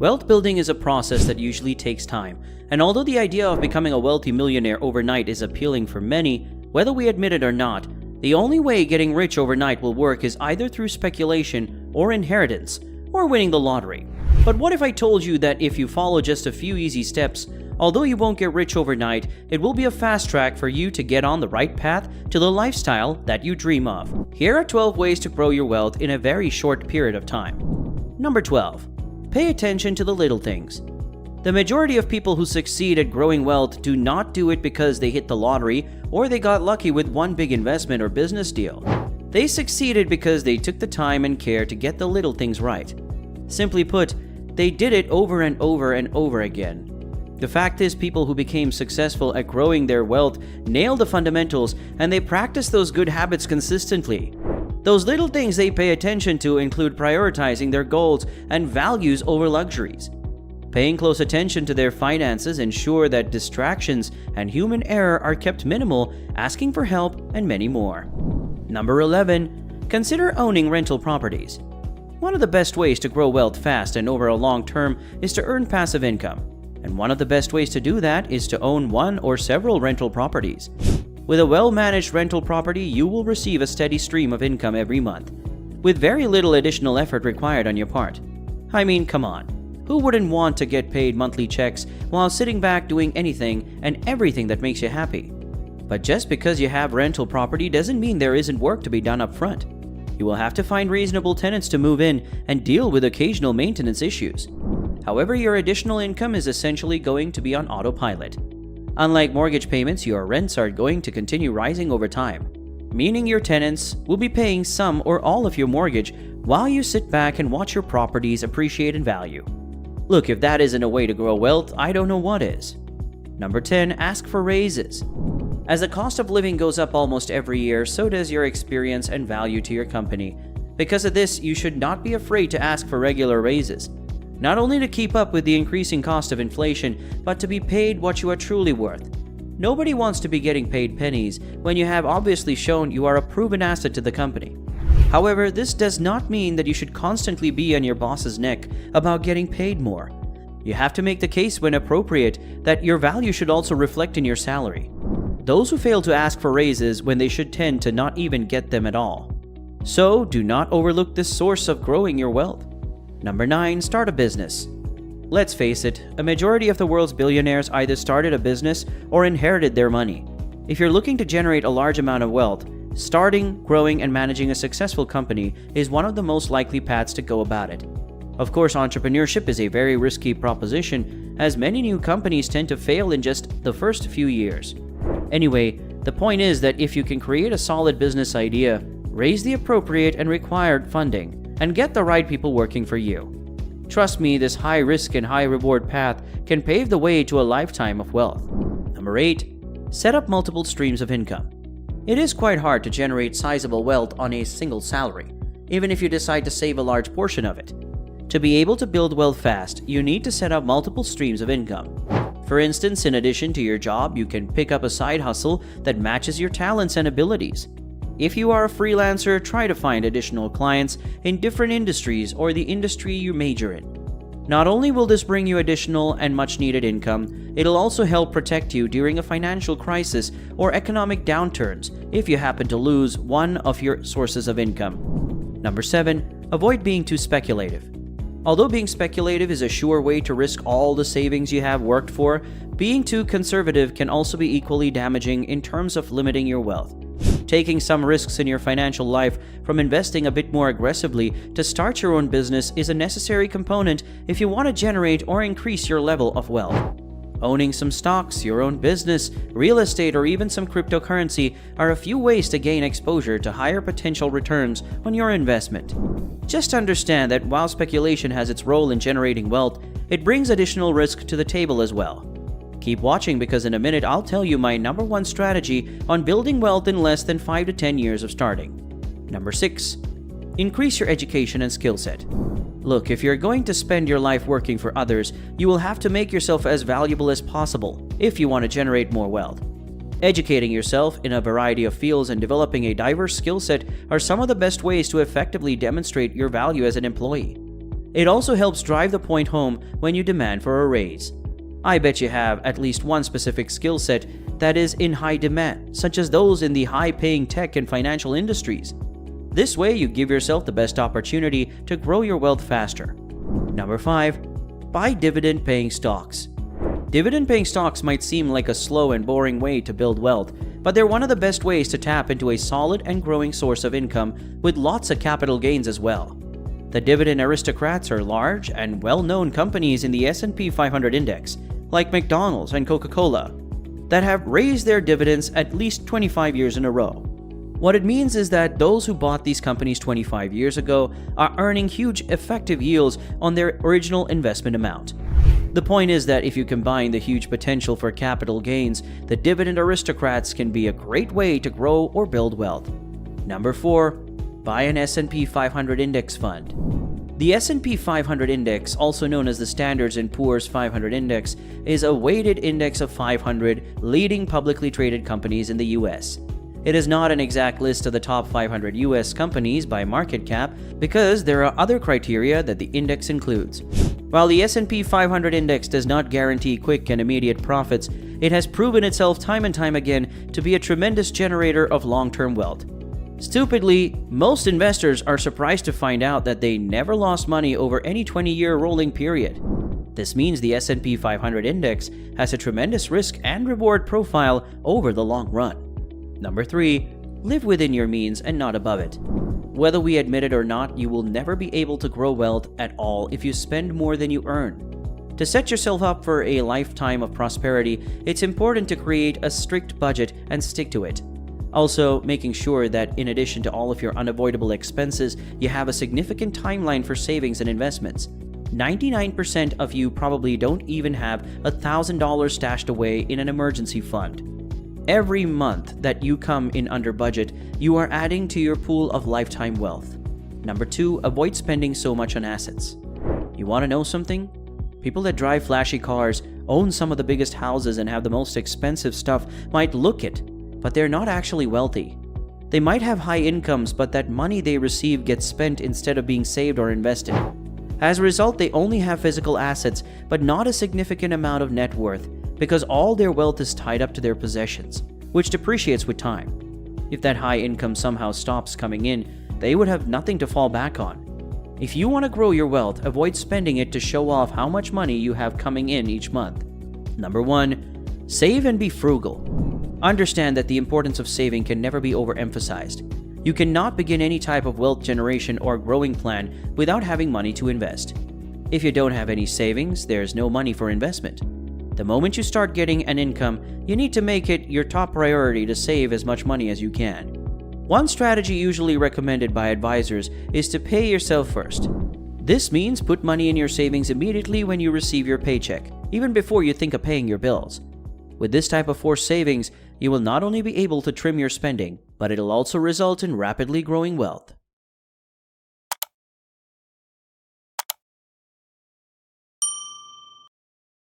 Wealth building is a process that usually takes time, and although the idea of becoming a wealthy millionaire overnight is appealing for many, whether we admit it or not, the only way getting rich overnight will work is either through speculation or inheritance, or winning the lottery. But what if I told you that if you follow just a few easy steps, although you won't get rich overnight, it will be a fast track for you to get on the right path to the lifestyle that you dream of? Here are 12 ways to grow your wealth in a very short period of time. Number 12. Pay attention to the little things. The majority of people who succeed at growing wealth do not do it because they hit the lottery or they got lucky with one big investment or business deal. They succeeded because they took the time and care to get the little things right. Simply put, they did it over and over and over again. The fact is, people who became successful at growing their wealth nailed the fundamentals and they practiced those good habits consistently. Those little things they pay attention to include prioritizing their goals and values over luxuries. Paying close attention to their finances ensure that distractions and human error are kept minimal, asking for help, and many more. Number 11. Consider owning rental properties. One of the best ways to grow wealth fast and over a long term is to earn passive income. And one of the best ways to do that is to own one or several rental properties. With a well-managed rental property, you will receive a steady stream of income every month, with very little additional effort required on your part. I mean, come on. Who wouldn't want to get paid monthly checks while sitting back doing anything and everything that makes you happy? But just because you have rental property doesn't mean there isn't work to be done up front. You will have to find reasonable tenants to move in and deal with occasional maintenance issues. However, your additional income is essentially going to be on autopilot. Unlike mortgage payments, your rents are going to continue rising over time, meaning your tenants will be paying some or all of your mortgage while you sit back and watch your properties appreciate in value. Look, if that isn't a way to grow wealth, I don't know what is. Number 10. Ask for raises. As the cost of living goes up almost every year, so does your experience and value to your company. Because of this, you should not be afraid to ask for regular raises. Not only to keep up with the increasing cost of inflation, but to be paid what you are truly worth. Nobody wants to be getting paid pennies when you have obviously shown you are a proven asset to the company. However, this does not mean that you should constantly be on your boss's neck about getting paid more. You have to make the case when appropriate that your value should also reflect in your salary. Those who fail to ask for raises when they should tend to not even get them at all. So, do not overlook this source of growing your wealth. Number 9. Start a business. Let's face it, a majority of the world's billionaires either started a business or inherited their money. If you're looking to generate a large amount of wealth, starting, growing, and managing a successful company is one of the most likely paths to go about it. Of course, entrepreneurship is a very risky proposition, as many new companies tend to fail in just the first few years. Anyway, the point is that if you can create a solid business idea, raise the appropriate and required funding, and get the right people working for you. Trust me, this high-risk and high-reward path can pave the way to a lifetime of wealth. Number 8. Set up multiple streams of income. It is quite hard to generate sizable wealth on a single salary, even if you decide to save a large portion of it. To be able to build wealth fast, you need to set up multiple streams of income. For instance, in addition to your job, you can pick up a side hustle that matches your talents and abilities. If you are a freelancer, try to find additional clients in different industries or the industry you major in. Not only will this bring you additional and much-needed income, it'll also help protect you during a financial crisis or economic downturns if you happen to lose one of your sources of income. Number 7. Avoid being too speculative. Although being speculative is a sure way to risk all the savings you have worked for, being too conservative can also be equally damaging in terms of limiting your wealth. Taking some risks in your financial life, from investing a bit more aggressively to start your own business, is a necessary component if you want to generate or increase your level of wealth. Owning some stocks, your own business, real estate, or even some cryptocurrency are a few ways to gain exposure to higher potential returns on your investment. Just understand that while speculation has its role in generating wealth, it brings additional risk to the table as well. Keep watching, because in a minute I'll tell you my number 1 strategy on building wealth in less than 5 to 10 years of starting. Number 6. Increase your education and skill set. Look, if you're going to spend your life working for others, you will have to make yourself as valuable as possible if you want to generate more wealth. Educating yourself in a variety of fields and developing a diverse skill set are some of the best ways to effectively demonstrate your value as an employee. It also helps drive the point home when you demand for a raise. I bet you have at least one specific skill set that is in high demand, such as those in the high-paying tech and financial industries. This way, you give yourself the best opportunity to grow your wealth faster. Number 5. Buy dividend-paying stocks. Dividend-paying stocks might seem like a slow and boring way to build wealth, but they're one of the best ways to tap into a solid and growing source of income with lots of capital gains as well. The dividend aristocrats are large and well-known companies in the S&P 500 index, like McDonald's and Coca-Cola, that have raised their dividends at least 25 years in a row. What it means is that those who bought these companies 25 years ago are earning huge effective yields on their original investment amount. The point is that if you combine the huge potential for capital gains, the dividend aristocrats can be a great way to grow or build wealth. Number 4. Buy an S&P 500 index fund. The S&P 500 index, also known as the Standard & Poor's 500 index, is a weighted index of 500 leading publicly traded companies in the US. It is not an exact list of the top 500 US companies by market cap because there are other criteria that the index includes. While the S&P 500 index does not guarantee quick and immediate profits, it has proven itself time and time again to be a tremendous generator of long-term wealth. Stupidly, most investors are surprised to find out that they never lost money over any 20-year rolling period. This means the S&P 500 index has a tremendous risk and reward profile over the long run. Number 3. Live within your means and not above it. Whether we admit it or not, you will never be able to grow wealth at all if you spend more than you earn. To set yourself up for a lifetime of prosperity, it's important to create a strict budget and stick to it. Also, making sure that in addition to all of your unavoidable expenses, you have a significant timeline for savings and investments. 99% of you probably don't even have $1,000 stashed away in an emergency fund. Every month that you come in under budget, you are adding to your pool of lifetime wealth. Number 2, avoid spending so much on assets. You want to know something? People that drive flashy cars, own some of the biggest houses, and have the most expensive stuff might look it, but they're not actually wealthy. They might have high incomes, but that money they receive gets spent instead of being saved or invested. As a result, they only have physical assets, but not a significant amount of net worth, because all their wealth is tied up to their possessions, which depreciates with time. If that high income somehow stops coming in, they would have nothing to fall back on. If you want to grow your wealth, avoid spending it to show off how much money you have coming in each month. Number 1. Save and be frugal. Understand that the importance of saving can never be overemphasized. You cannot begin any type of wealth generation or growing plan without having money to invest. If you don't have any savings, there's no money for investment. The moment you start getting an income, you need to make it your top priority to save as much money as you can. One strategy usually recommended by advisors is to pay yourself first. This means put money in your savings immediately when you receive your paycheck, even before you think of paying your bills. With this type of forced savings, you will not only be able to trim your spending, but it'll also result in rapidly growing wealth.